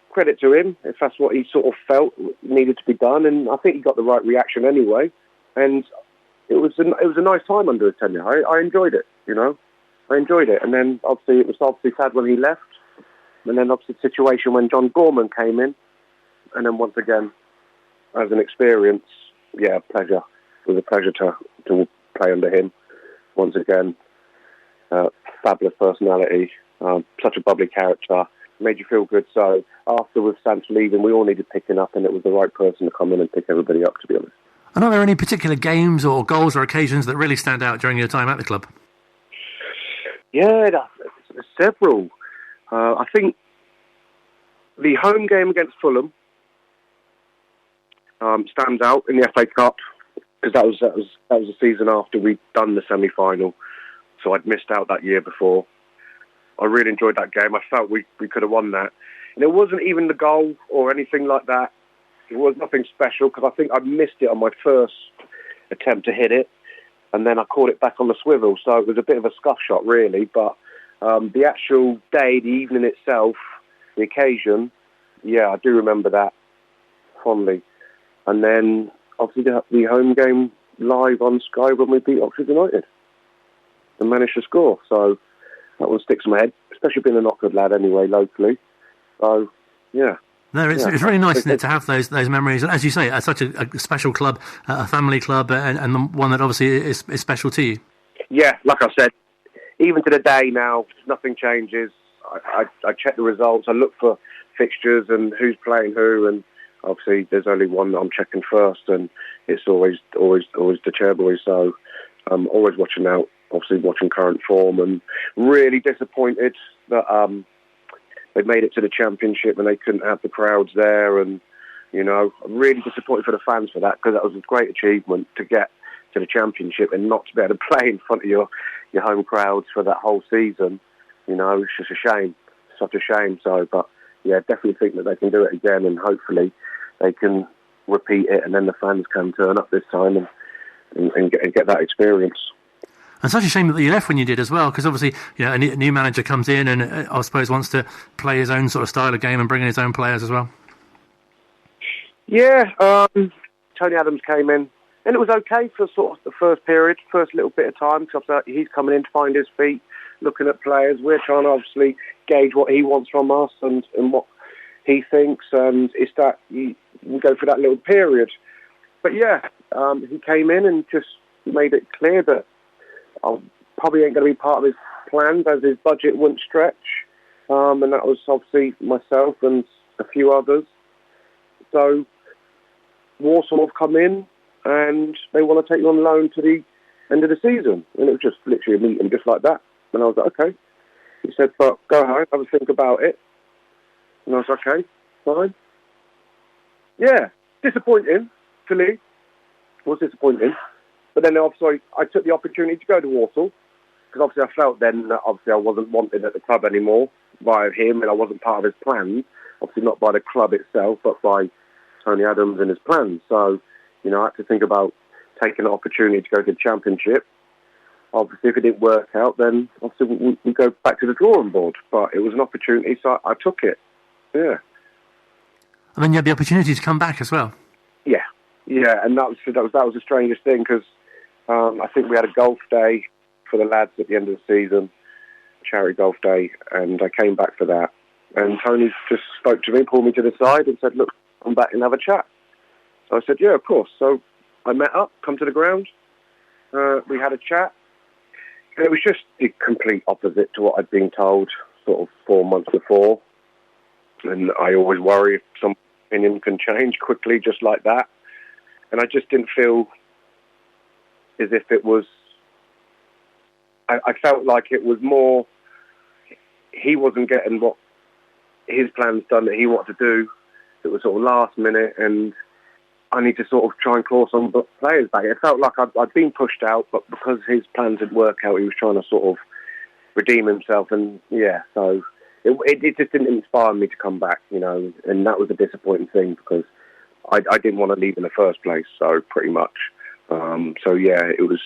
credit to him if that's what he sort of felt needed to be done, and I think he got the right reaction anyway. And it was a nice time under his tenure. I enjoyed it, I enjoyed it. And then obviously it was sad when he left, and then obviously the situation when John Gorman came in, and then once again as an experience, pleasure. It was a pleasure to play under him once again. Fabulous personality. Such a bubbly character, made you feel good. So after with Sam's leaving, we all needed picking up, and it was the right person to come in and pick everybody up, to be honest. And are there any particular games or goals or occasions that really stand out during your time at the club? Yeah, there's several. I think the home game against Fulham stands out in the FA Cup, because that was the season after we'd done the semi-final, so I'd missed out that year before. I really enjoyed that game. I felt we could have won that. And it wasn't even the goal or anything like that. It was nothing special, because I think I missed it on my first attempt to hit it, and then I caught it back on the swivel. So it was a bit of a scuff shot, really. But the actual day, the evening itself, the occasion, I do remember that fondly. And then, obviously, the home game live on Sky when we beat Oxford United and managed to score. So that one sticks in my head, especially being an Oxford lad anyway, locally. So, yeah. No, it's really nice, isn't it, to have those memories. And as you say, it's such a special club, a family club, and one that obviously is special to you. Yeah, like I said, even to the day now, nothing changes. I check the results, I look for fixtures and who's playing who, and obviously there's only one that I'm checking first, and it's always the Chairboy. So I'm always watching out. Obviously watching current form, and really disappointed that they made it to the Championship and they couldn't have the crowds there. And, I'm really disappointed for the fans for that, because that was a great achievement to get to the Championship and not to be able to play in front of your home crowds for that whole season. It's just a shame, such a shame. So, but definitely think that they can do it again, and hopefully they can repeat it, and then the fans can turn up this time and get that experience. And such a shame that you left when you did as well, because obviously, a new manager comes in and I suppose wants to play his own sort of style of game and bring in his own players as well. Yeah, Tony Adams came in, and it was okay for sort of the first little bit of time, because he's coming in to find his feet, looking at players. We're trying to obviously gauge what he wants from us and what he thinks, and it's that we go through that little period. But he came in and just made it clear that I probably ain't going to be part of his plans, as his budget wouldn't stretch. And that was obviously myself and a few others. So Walsall have come in and they want to take you on loan to the end of the season. And it was just literally a meeting just like that. And I was like, okay. He said, but go home, have a think about it. And I was like, okay, fine. Yeah, disappointing to leave. It was disappointing. But then obviously I took the opportunity to go to Walsall, because obviously I felt then that obviously I wasn't wanted at the club anymore by him, and I wasn't part of his plans. Obviously not by the club itself, but by Tony Adams and his plans. So, I had to think about taking an opportunity to go to the Championship. Obviously if it didn't work out, then obviously we go back to the drawing board. But it was an opportunity, so I took it. Yeah. And then you had the opportunity to come back as well. Yeah, and that was the strangest thing, because I think we had a golf day for the lads at the end of the season, charity golf day, and I came back for that. And Tony just spoke to me, pulled me to the side and said, look, come back and have a chat. So I said, yeah, of course. So I met up, come to the ground, we had a chat, and it was just the complete opposite to what I'd been told sort of 4 months before. And I always worry if some opinion can change quickly just like that. And I just didn't feel as if it was... I felt like it was more... He wasn't getting what his plans done that he wanted to do. It was sort of last minute, and I need to sort of try and claw some players back. It felt like I'd been pushed out, but because his plans didn't work out, he was trying to sort of redeem himself. And yeah, so it just didn't inspire me to come back, you know, and that was a disappointing thing because I didn't want to leave in the first place, so pretty much. So yeah, it was,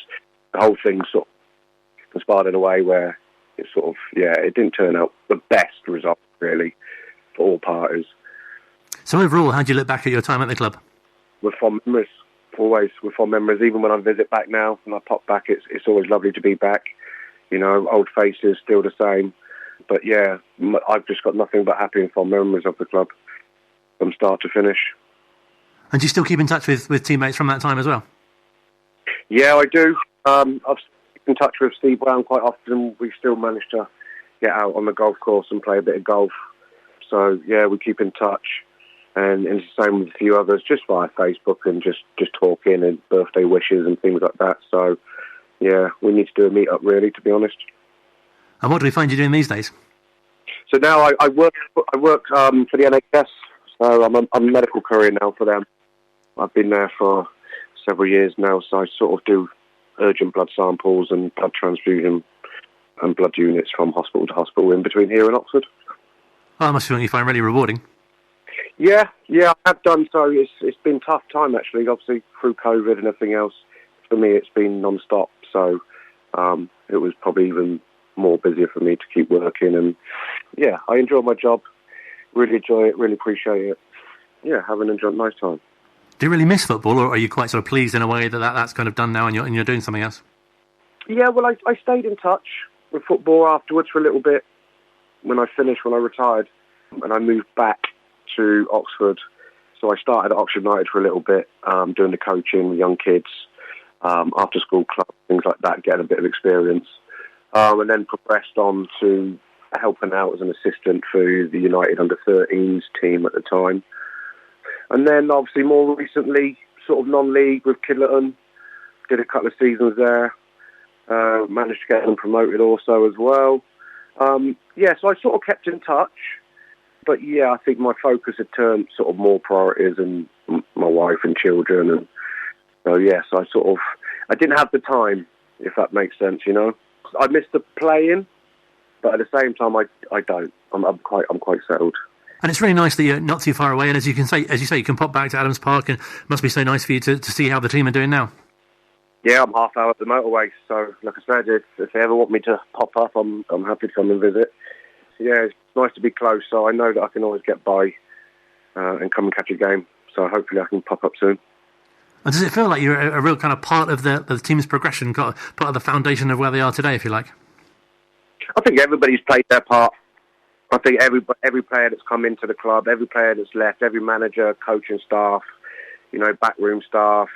the whole thing sort of conspired in a way where it sort of, it didn't turn out the best result, really, for all parties. So overall, how do you look back at your time at the club? With fond memories, always with fond memories. Even when I visit back now, when I pop back, it's always lovely to be back. You know, old faces, still the same. But yeah, I've just got nothing but happy and fond memories of the club from start to finish. And do you still keep in touch with teammates from that time as well? Yeah, I do. I've kept in touch with Steve Brown quite often. We still manage to get out on the golf course and play a bit of golf. So yeah, we keep in touch. And it's the same with a few others, just via Facebook and just talking and birthday wishes and things like that. So, yeah, we need to do a meet-up, really, to be honest. And what do we find you doing these days? So now I work for the NHS. So I'm a medical courier now for them. I've been there for several years now, so I sort of do urgent blood samples and blood transfusion and blood units from hospital to hospital in between here and Oxford. Oh, that must be something you find really rewarding. Yeah, I have done so. It's been a tough time, actually, obviously, through COVID and everything else. For me, it's been non-stop, so it was probably even more busier for me to keep working. And, yeah, I enjoy my job, really enjoy it, really appreciate it. Yeah, having a nice time. Do you really miss football, or are you quite sort of pleased in a way that's kind of done now and you're doing something else? Yeah, well, I stayed in touch with football afterwards for a little bit when I retired, and I moved back to Oxford. So I started at Oxford United for a little bit, doing the coaching with young kids, after school club, things like that, getting a bit of experience. And then progressed on to helping out as an assistant for the United under-13s team at the time. And then obviously more recently, sort of non-league with Kidlerton, did a couple of seasons there, managed to get them promoted also as well. So I sort of kept in touch. But yeah, I think my focus had turned sort of more priorities and my wife and children. And so yes, I didn't have the time, if that makes sense, you know. I miss the playing, but at the same time, I don't. I'm quite settled. And it's really nice that you're not too far away. And as you say, you can pop back to Adams Park, and it must be so nice for you to see how the team are doing now. Yeah, I'm half hour at the motorway, so like I said, if they ever want me to pop up, I'm happy to come and visit. Yeah, it's nice to be close, so I know that I can always get by and come and catch a game. So hopefully I can pop up soon. And does it feel like you're a real kind of part of the team's progression, part of the foundation of where they are today, if you like? I think everybody's played their part. I think every player that's come into the club, every player that's left, every manager, coaching staff, you know, backroom staff,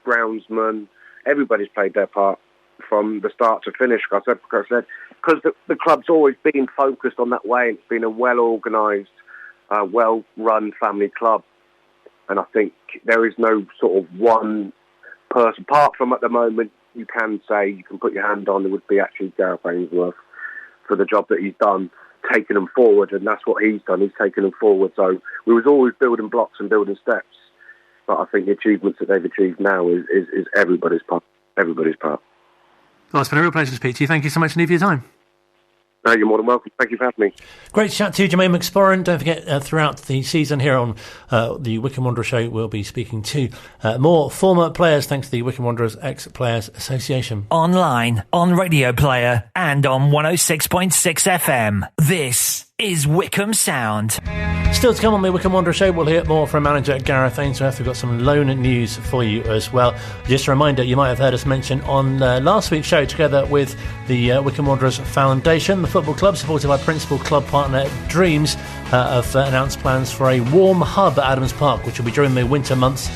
groundsman, everybody's played their part from the start to finish. I said because the club's always been focused on that way. It's been a well-organised, well-run family club. And I think there is no sort of one person, apart from at the moment, you can put your hand on, it would be actually Gareth Ainsworth for the job that he's done, taking them forward, and that's what he's done. He's taken them forward. So we was always building blocks and building steps. But I think the achievements that they've achieved now is everybody's part. Everybody's part. Well, it's been a real pleasure to speak to you. Thank you so much indeed for your time. No, you're more than welcome. Thank you for having me. Great chat to you, Jermaine McSporran. Don't forget, throughout the season here on the Wycombe Wanderers Show, we'll be speaking to more former players, thanks to the Wycombe Wanderers Ex-Players Association. Online, on Radio Player, and on 106.6 FM. This is Wycombe Sound. Still to come on the Wycombe Wanderers Show, we'll hear more from manager Gareth Ainsworth. We've got some loan news for you as well. Just a reminder, you might have heard us mention on last week's show, together with the Wycombe Wanderers Foundation, the football club, supported by principal club partner Dreams, have announced plans for a warm hub at Adams Park, which will be during the winter months,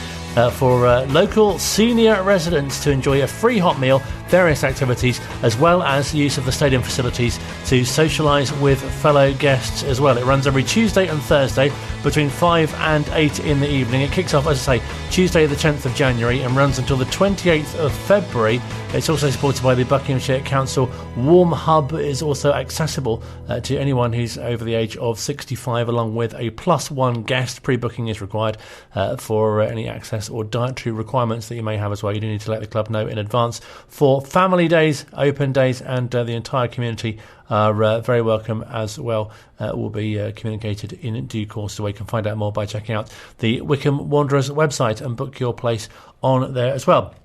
for local senior residents to enjoy a free hot meal various activities, as well as use of the stadium facilities to socialise with fellow guests as well. It runs every Tuesday and Thursday between 5 and 8 in the evening. It kicks off, as I say, Tuesday the 10th of January and runs until the 28th of February. It's also supported by the Buckinghamshire Council. Warm Hub is also accessible to anyone who's over the age of 65, along with a +1 guest. Pre-booking is required for any access or dietary requirements that you may have as well. You do need to let the club know in advance. For family days, open days, and the entire community are very welcome as well. Will be communicated in due course, so you can find out more by checking out the Wycombe Wanderers website and book your place on there as well.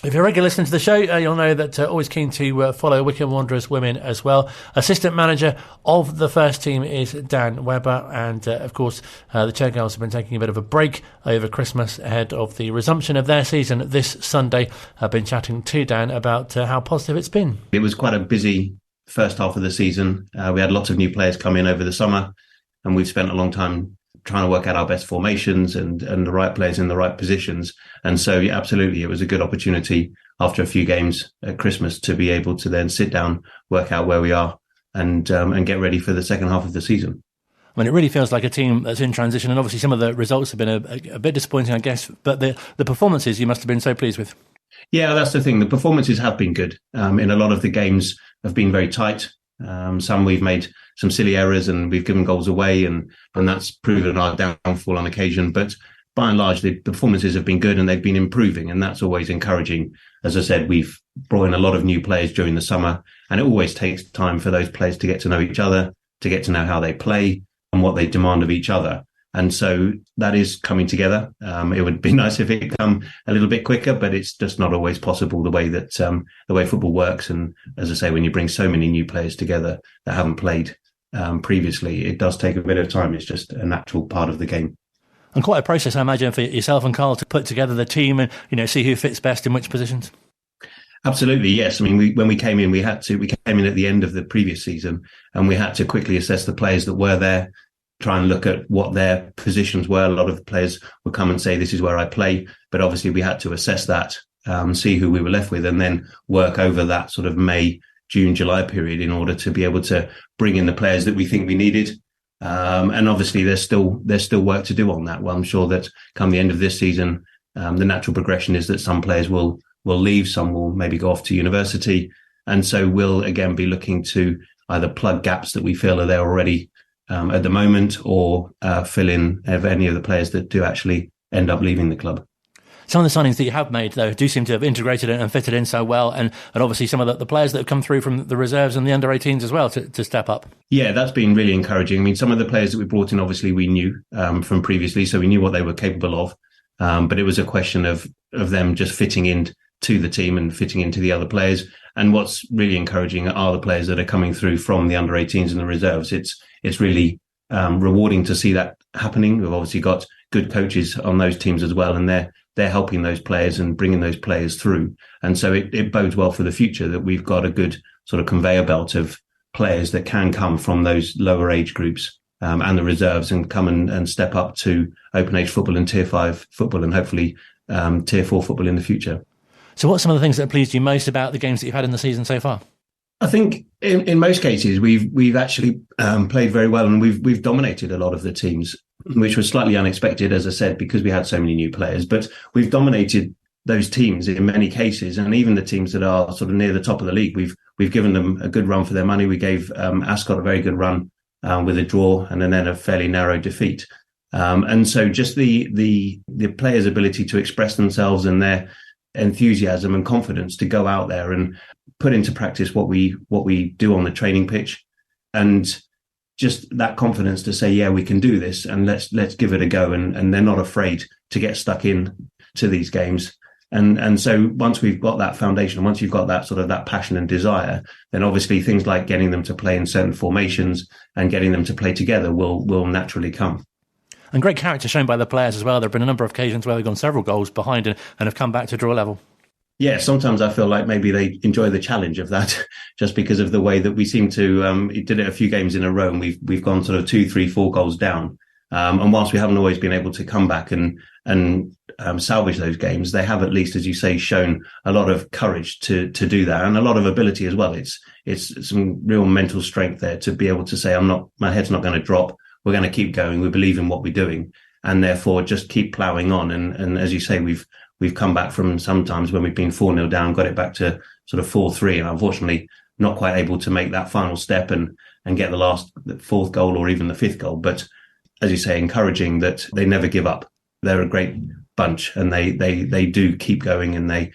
If you're a regular listener to the show, you'll know that always keen to follow Wycombe Wanderers women as well. Assistant manager of the first team is Dan Webber, and of course the Chairgirls have been taking a bit of a break over Christmas ahead of the resumption of their season this Sunday. I've been chatting to Dan about how positive it's been. It was quite a busy first half of the season. We had lots of new players come in over the summer, and we've spent a long time trying to work out our best formations and the right players in the right positions. And so, yeah, absolutely, it was a good opportunity after a few games at Christmas to be able to then sit down, work out where we are, and get ready for the second half of the season. I mean, it really feels like a team that's in transition, and obviously some of the results have been a bit disappointing, I guess, but the performances you must have been so pleased with. Yeah, that's the thing. The performances have been good. In a lot of the games have been very tight. Some we've made some silly errors and we've given goals away, and that's proven our downfall on occasion. But by and large, the performances have been good and they've been improving, and that's always encouraging. As I said, we've brought in a lot of new players during the summer, and it always takes time for those players to get to know each other, to get to know how they play and what they demand of each other. And so that is coming together. It would be nice if it could come a little bit quicker, but it's just not always possible the way that the way football works. And as I say, when you bring so many new players together that haven't played previously, it does take a bit of time. It's just a natural part of the game. And quite a process, I imagine, for yourself and Carl to put together the team and, you know, see who fits best in which positions. Absolutely, yes. I mean, when we came in, we came in at the end of the previous season, and we had to quickly assess the players that were there, try and look at what their positions were. A lot of the players would come and say, this is where I play. But obviously we had to assess that, see who we were left with, and then work over that sort of May, June, July period in order to be able to bring in the players that we think we needed. And obviously there's still work to do on that. Well, I'm sure that come the end of this season, the natural progression is that some players will leave, some will maybe go off to university. And so we'll again be looking to either plug gaps that we feel are there already at the moment, or fill in any of the players that do actually end up leaving the club. Some of the signings that you have made, though, do seem to have integrated and fitted in so well, and obviously some of the players that have come through from the reserves and the under-18s as well to step up. Yeah, that's been really encouraging. I mean, some of the players that we brought in, obviously we knew from previously, so we knew what they were capable of, but it was a question of them just fitting in to the team and fitting into the other players. And what's really encouraging are the players that are coming through from the under-18s and the reserves. It's really rewarding to see that happening. We've obviously got good coaches on those teams as well, and they're helping those players and bringing those players through. And so it bodes well for the future that we've got a good sort of conveyor belt of players that can come from those lower age groups and the reserves and come and step up to open age football and tier 5 football, and hopefully tier 4 football in the future. So what's some of the things that pleased you most about the games that you've had in the season so far? I think in most cases we've actually played very well, and we've dominated a lot of the teams, which was slightly unexpected, as I said, because we had so many new players. But we've dominated those teams in many cases, and even the teams that are sort of near the top of the league, we've given them a good run for their money. We gave Ascot a very good run with a draw and then a fairly narrow defeat. And so just the players' ability to express themselves and their enthusiasm and confidence to go out there and put into practice what we do on the training pitch, and just that confidence to say, yeah, we can do this, and let's give it a go. And they're not afraid to get stuck in to these games. And so once we've got that foundation, once you've got that sort of that passion and desire, then obviously things like getting them to play in certain formations and getting them to play together will naturally come. And great character shown by the players as well. There have been a number of occasions where they've gone several goals behind and have come back to draw level. Yeah, sometimes I feel like maybe they enjoy the challenge of that, just because of the way that we seem to did it a few games in a row, and we've gone sort of 2, 3, 4 goals down. And whilst we haven't always been able to come back and salvage those games, they have at least, as you say, shown a lot of courage to do that, and a lot of ability as well. It's some real mental strength there to be able to say, my head's not going to drop. We're going to keep going. We believe in what we're doing, and therefore just keep ploughing on. And as you say, we've come back from sometimes when we've been 4-0 down, got it back to sort of 4-3, and unfortunately not quite able to make that final step and get the fourth goal or even the fifth goal. But as you say, encouraging that they never give up. They're a great bunch, and they do keep going, and they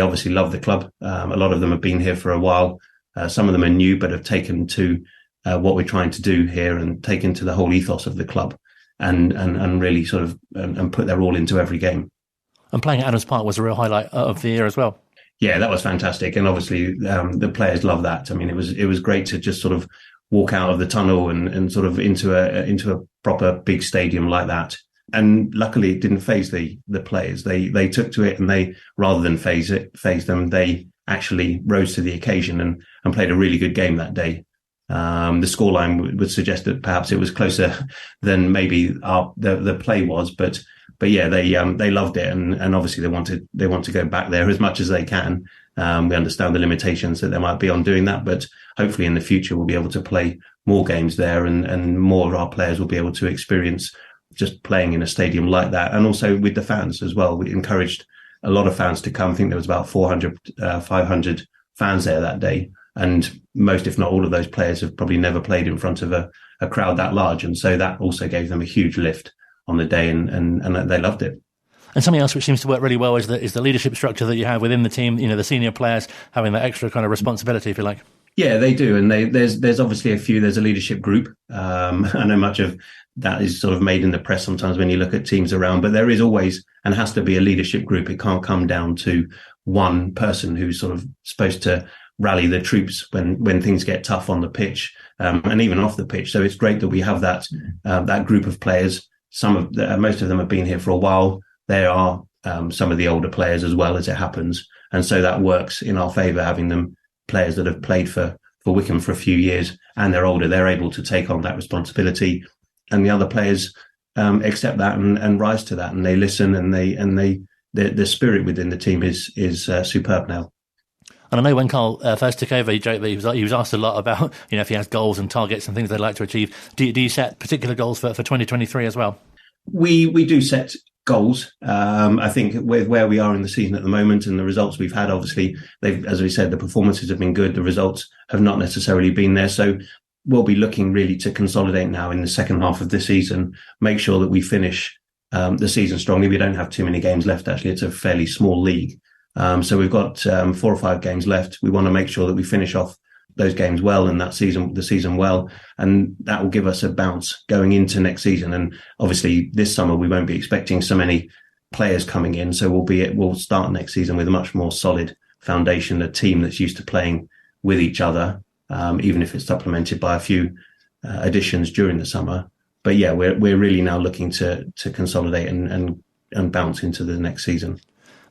obviously love the club. A lot of them have been here for a while. Some of them are new, but have taken to what we're trying to do here and taken to the whole ethos of the club, and really sort of and put their all into every game. And playing at Adams Park was a real highlight of the year as well. Yeah, that was fantastic, and obviously the players love that. I mean, it was great to just sort of walk out of the tunnel and sort of into a proper big stadium like that. And luckily, it didn't faze the players. They took to it, and they, rather than faze them, they actually rose to the occasion and played a really good game that day. The scoreline would suggest that perhaps it was closer than maybe the play was, but yeah, they loved it, and obviously they want to go back there as much as they can. We understand the limitations that there might be on doing that, but hopefully in the future we'll be able to play more games there, and more of our players will be able to experience just playing in a stadium like that. And also with the fans as well, we encouraged a lot of fans to come. I think there was about 400, 500 fans there that day, and most, if not all, of those players have probably never played in front of a crowd that large, and so that also gave them a huge lift on the day, and they loved it. And something else which seems to work really well is the leadership structure that you have within the team. You know, the senior players having that extra kind of responsibility, if you like. Yeah, they do, and there's obviously there's a leadership group. I know much of that is sort of made in the press sometimes when you look at teams around, but there is always and has to be a leadership group. It can't come down to one person who's sort of supposed to rally the troops when things get tough on the pitch, and even off the pitch. So it's great that we have that group of players. Most of them have been here for a while. They are some of the older players as well, as it happens, and so that works in our favour, having them players that have played for Wycombe for a few years and they're older. They're able to take on that responsibility, and the other players accept that and rise to that, and they listen, and the spirit within the team is superb now. And I know when Carl first took over, he joked that he was asked a lot about, you know, if he has goals and targets and things they'd like to achieve. Do you set particular goals for 2023 as well? We do set goals. I think with where we are in the season at the moment and the results we've had, obviously, as we said, the performances have been good. The results have not necessarily been there. So we'll be looking really to consolidate now in the second half of the season, make sure that we finish the season strongly. We don't have too many games left, actually. It's a fairly small league. So we've got 4 or 5 games left. We want to make sure that we finish off those games well and the season well, and that will give us a bounce going into next season. And obviously this summer we won't be expecting so many players coming in, so we'll start next season with a much more solid foundation, a team that's used to playing with each other, even if it's supplemented by a few additions during the summer. But yeah, we're really now looking to consolidate and bounce into the next season.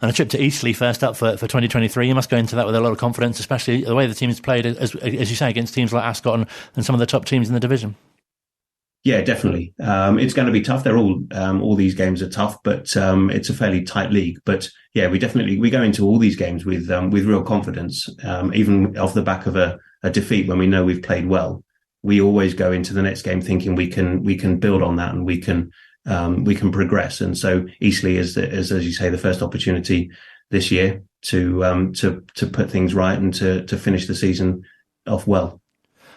And a trip to Eastleigh first up for 2023. You must go into that with a lot of confidence, especially the way the team's played, as you say, against teams like Ascot and some of the top teams in the division. Yeah, definitely. It's going to be tough. They're all these games are tough, but it's a fairly tight league. But yeah, we go into all these games with real confidence, even off the back of a defeat when we know we've played well. We always go into the next game thinking we can build on that and we can progress. And so Eastleigh is as you say, the first opportunity this year to put things right and to finish the season off well.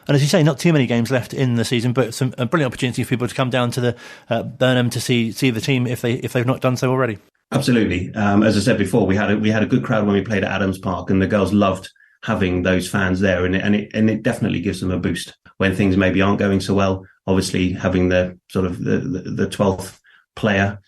And as you say, not too many games left in the season, but a brilliant opportunity for people to come down to the Burnham to see the team if they've not done so already. Absolutely. As I said before, we had a good crowd when we played at Adams Park, and the girls loved having those fans there, and it definitely gives them a boost when things maybe aren't going so well. Obviously, having the sort of the 12th player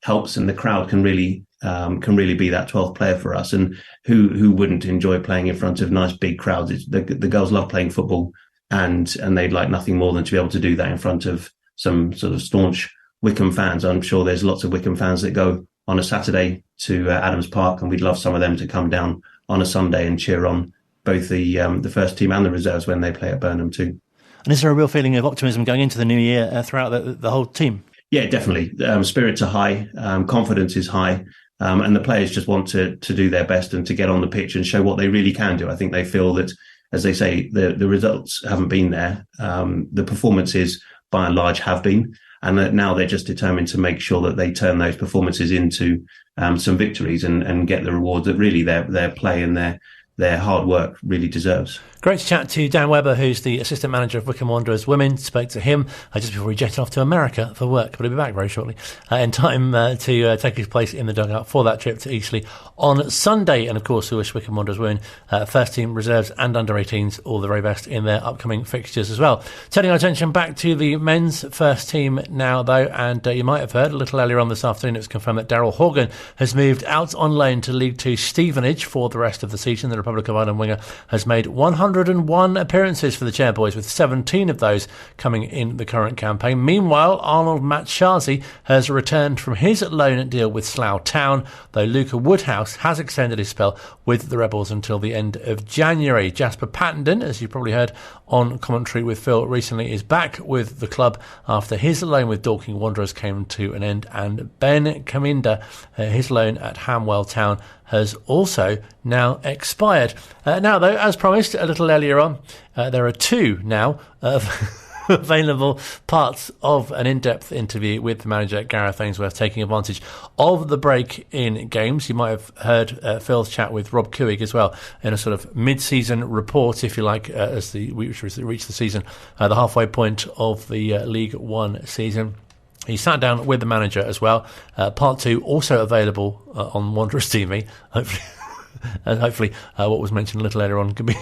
helps, and the crowd can really be that 12th player for us. And who wouldn't enjoy playing in front of nice big crowds? The girls love playing football, and they'd like nothing more than to be able to do that in front of some sort of staunch Wycombe fans. I'm sure there's lots of Wycombe fans that go on a Saturday to Adams Park, and we'd love some of them to come down on a Sunday and cheer on both the first team and the reserves when they play at Burnham too. And is there a real feeling of optimism going into the new year throughout the whole team? Yeah, definitely. Spirits are high, confidence is high, and the players just want to do their best and to get on the pitch and show what they really can do. I think they feel that, as they say, the results haven't been there. The performances, by and large, have been, and that now they're just determined to make sure that they turn those performances into some victories and get the rewards that really their play and their hard work really deserves. Great to chat to Dan Webber, who's the assistant manager of Wycombe Wanderers Women. Spoke to him just before he jetted off to America for work, but he'll be back very shortly in time to take his place in the dugout for that trip to Eastleigh on Sunday. And of course, we wish Wycombe Wanderers Women, first team reserves and under-18s, all the very best in their upcoming fixtures as well. Turning our attention back to the men's first team now, though, and you might have heard a little earlier on this afternoon, it was confirmed that Daryl Horgan has moved out on loan to League Two Stevenage for the rest of the season. The Republic of Ireland winger has made 101 appearances for the Chairboys, with 17 of those coming in the current campaign. Meanwhile, Arnold Matshazi has returned from his loan deal with Slough Town, though Luca Woodhouse has extended his spell with the Rebels until the end of January. Jasper Pattenden, as you probably heard on commentary with Phil recently, is back with the club after his loan with Dorking Wanderers came to an end, and Ben Kaminda, his loan at Hamwell Town, has also now expired. Now, though, as promised a little earlier on, there are two now available parts of an in-depth interview with the manager, Gareth Ainsworth, taking advantage of the break in games. You might have heard Phil's chat with Rob Cooig as well in a sort of mid-season report, if you like, as we reach the season, the halfway point of the League One season. He sat down with the manager as well. Part 2 also available on WanderersTV. Hopefully, what was mentioned a little earlier on can be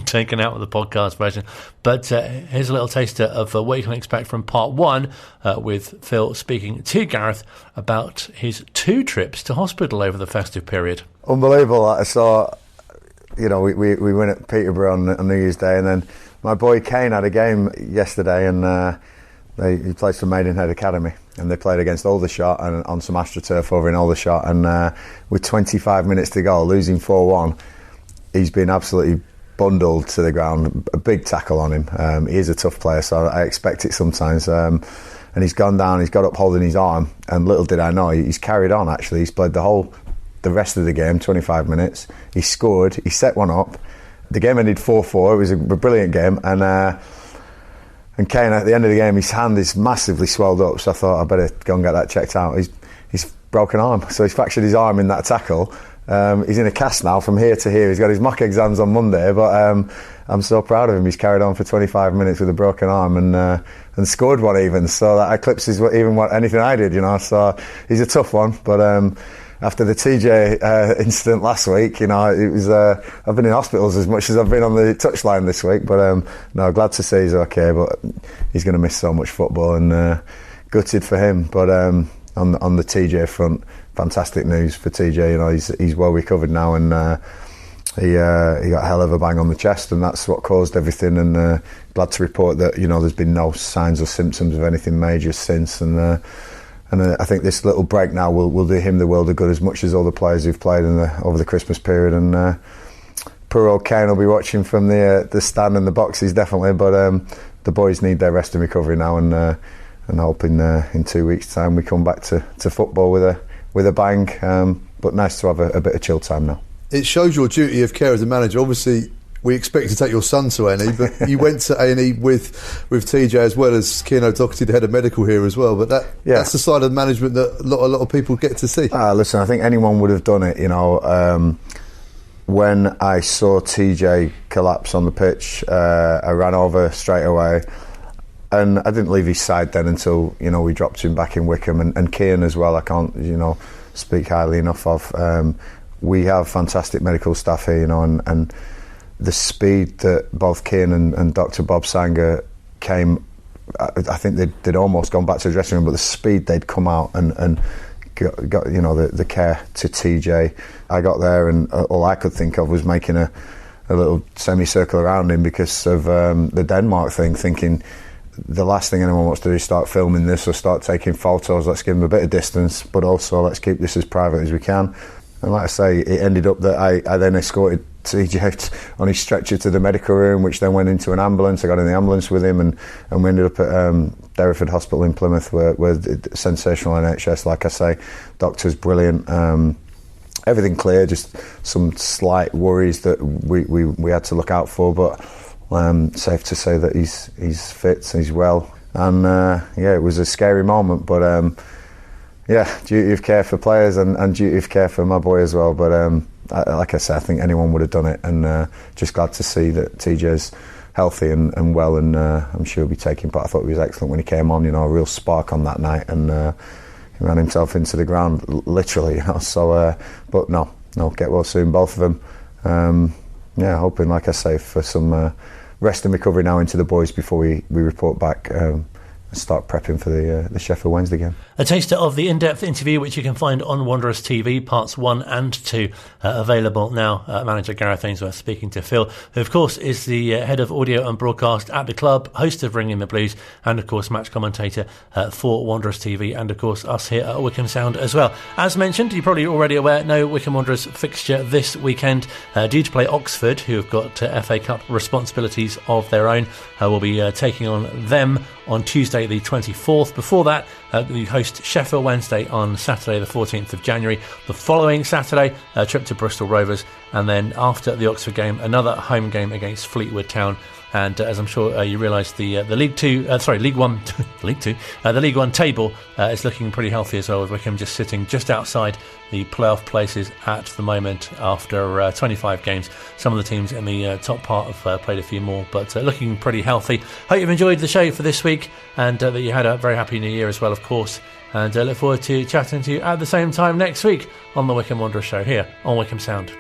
taken out of the podcast version. But here's a little taster of what you can expect from Part 1 with Phil speaking to Gareth about his 2 trips to hospital over the festive period. Unbelievable. I saw, we went at Peterborough on New Year's Day, and then my boy Kane had a game yesterday, and he plays for Maidenhead Academy, and they played against Aldershot and on some AstroTurf over in Aldershot, and with 25 minutes to go, losing 4-1, he's been absolutely bundled to the ground. A big tackle on him. He is a tough player, so I expect it sometimes. And he's gone down, he's got up holding his arm, and little did I know, he's carried on actually. He's played the rest of the game, 25 minutes. He scored, he set one up. The game ended 4-4, it was a brilliant game, and Kane, at the end of the game, his hand is massively swelled up, so I thought I better go and get that checked out. He's broken arm, so he's fractured his arm in that tackle. He's in a cast now from here to here. He's got his mock exams on Monday, but I'm so proud of him. He's carried on for 25 minutes with a broken arm and scored one even, so that eclipses anything I did, So he's a tough one, but after the TJ incident last week, it was I've been in hospitals as much as I've been on the touchline this week, but no, glad to say he's okay, but he's going to miss so much football, and gutted for him. But on the TJ front, fantastic news for TJ. He's well recovered now, and he got a hell of a bang on the chest, and that's what caused everything. And glad to report that there's been no signs or symptoms of anything major since, and I think this little break now will do him the world of good, as much as all the players who've played over the Christmas period. And poor old Kane will be watching from the stand and the boxes, definitely. But the boys need their rest and recovery now, and hope in 2 weeks' time we come back to football with a bang. But nice to have a bit of chill time now. It shows your duty of care as a manager. Obviously, we expect to take your son to A&E, but you went to A&E with TJ as well as Keano Doherty, the head of medical here as well. But that's the side of management that a lot of people get to see. Listen, I think anyone would have done it. When I saw TJ collapse on the pitch, I ran over straight away, and I didn't leave his side then until we dropped him back in Wycombe, and Kean as well. I can't speak highly enough of. We have fantastic medical staff here, and the speed that both Kean and Dr. Bob Sanger came, I think they'd almost gone back to the dressing room, but the speed they'd come out and got the care to TJ. I got there, and all I could think of was making a little semicircle around him because of the Denmark thing, thinking the last thing anyone wants to do is start filming this or start taking photos. Let's give him a bit of distance, but also let's keep this as private as we can. And like I say, it ended up that I then escorted TJ on his stretcher to the medical room, which then went into an ambulance. I got in the ambulance with him, and we ended up at Derriford Hospital in Plymouth, where sensational NHS. Like I say, doctors brilliant. Everything clear, just some slight worries that we had to look out for, but safe to say that he's fit, he's well. And it was a scary moment, but duty of care for players and duty of care for my boy as well. But like I said, I think anyone would have done it, and just glad to see that TJ's healthy and well, and I'm sure he'll be taking part. I thought he was excellent when he came on, a real spark on that night, and he ran himself into the ground, literally, so, but no, get well soon, both of them. Hoping, like I say, for some rest and recovery now into the boys before we report back and start prepping for the Sheffield Wednesday game. A taster of the in-depth interview, which you can find on Wanderers TV, parts 1 and 2, available now. Manager Gareth Ainsworth speaking to Phil, who of course is the head of audio and broadcast at the club, host of Ringing the Blues, and of course match commentator for Wanderers TV, and of course us here at Wycombe Sound as well. As mentioned, you're probably already aware, no Wycombe Wanderers fixture this weekend, due to play Oxford, who have got FA Cup responsibilities of their own. We'll be taking on them on Tuesday the 24th. Before that, we host Sheffield Wednesday on Saturday the 14th of January. The following Saturday, a trip to Bristol Rovers, and then after the Oxford game, another home game against Fleetwood Town. And as I'm sure you realise, the League One table is looking pretty healthy as well, with Wycombe just sitting just outside the playoff places at the moment after 25 games. Some of the teams in the top part have played a few more, but looking pretty healthy. Hope you've enjoyed the show for this week, and that you had a very happy new year as well, of course. And look forward to chatting to you at the same time next week on the Wycombe Wanderers Show here on Wycombe Sound.